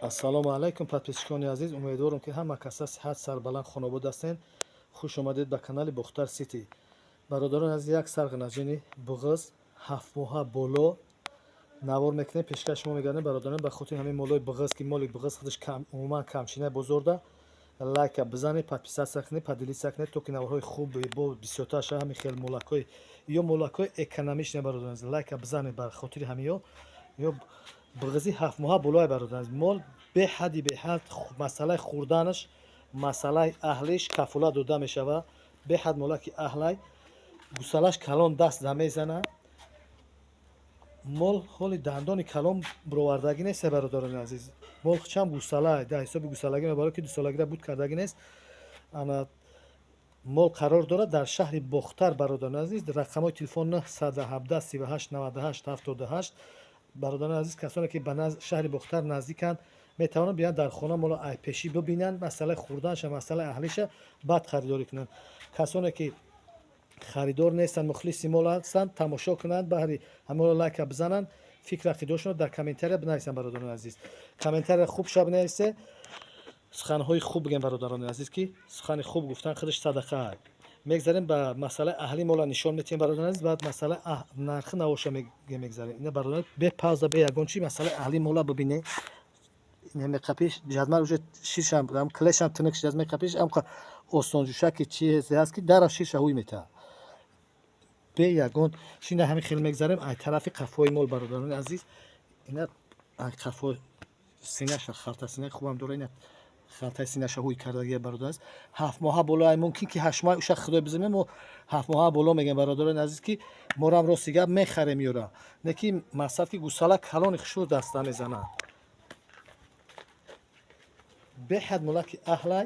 ассалому алайкум подписчикони азиз, умедворам ки ҳама каса сиҳат сарбаланд хонобод ҳастед. хуш омадед ба канали Бухтар Сити. бародарон азиз, як сарғнаҷини буғыз 7 моҳа боло навор мекунем. пешкаш шумо мегардем бародарон, ба хотири ҳамин молои буғыз ки моли буғыз худаш умуман камчина бозорда лайка бизанед, подписация кунед, поделиться кунед, то ки наворҳои хуб бо бисёртар шава ҳамин хел молакҳои ё молакҳои экономичне бародарон, лайка бизанед ба хотири ҳамин ё буғзи 7 моҳа болои бародарон. мол беҳади беҳад масъалаи хӯрданаш, масъалаи аҳлиш кафолат дода мешава. беҳад молаки аҳлай гусалаш калон даст намезана. мол ҳоли дандони калон бировардагӣ нест бародарони азиз. мол чам гусалай дар ҳисоби гусалагӣ мебаро ки дусалагира буд кардагӣ нест. ана мол қарор дорад дар шаҳри Бохтар бародарони азиз. рақамҳои телефон 917 38 98 78. бародарони азиз, касоне ки ба шаҳри Бохтар наздиканд метавонанд биёнд дар хона моро айпешӣ бибинанд, масъалаи хӯрданша, масъалаи аҳлиша, баъд харидорӣ кунанд. касоне ки харидор нестанд, мухлиси мол ҳастанд, тамошо кунанд, баҳри ҳамаро лайка бизананд, фикр ақидошонро дар комментария бинависанд. бародарони азиз, комментария хуб ша бинависе, суханҳои хуб бигӯем бародарони азиз, ки сухани хуб гуфтан худаш садақа аст. мегзарем ба масъалаи аҳли мола нишон метиҳем бародарони азиз. баъд масъалаи нархи навоша мегзарем. ина бародарон бе пауза бе ягон чи масъалаи аҳли мола бибине. меқапиш ҷадмал уже шишам ам клешам тинек шида меқапиш амқа осонҷушаки чизе аст ки дара шиша ҳуй мета бе ягон шина ҳамин хел мегзарем. ай тарафи қафои мол бародарони азиз, ина ай қафо синаша халта синаи хубам дора. ина халтаи синаша ҳуй кардагия бародарон азиз. 7 моҳа боло ай мумкин ки 8 моҳа уша худой бизанем. мо 7 моҳа боло мегем бародарони азиз, ки морам рости гап мехарем ёра не ки мақсад ки гусала калони хушур даста мезанад. беҳад молаки аҳлай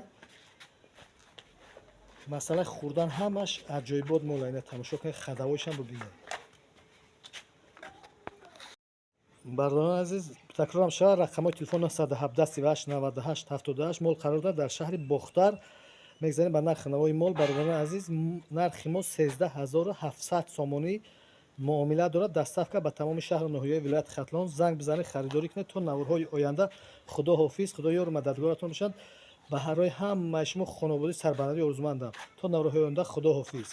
масъалаи хӯрдан ҳамаш аҷоибот мола. ина тамошо кунед, хадавоишам бибинед. бародарони азиз, такрорам шавад, рақамҳои телефон 917 38 98 78. мол қарор дорад дар шаҳри Бохтар. мегзарем ба нархи навои мол бародарони азиз. нархи мол 13700 сомонӣ муомила дорад. доставка ба тамоми шаҳру ноҳияи вилояти Хатлон. занг бизанед, харидорӣ кунед то наворҳои оянда. худо ҳофиз, худо ёру мададгоратон бошад. ба ҳаррои ҳамаи шумо хонободӣ сарбаландӣ орзумандам. то наворҳои оянда, худо ҳофиз.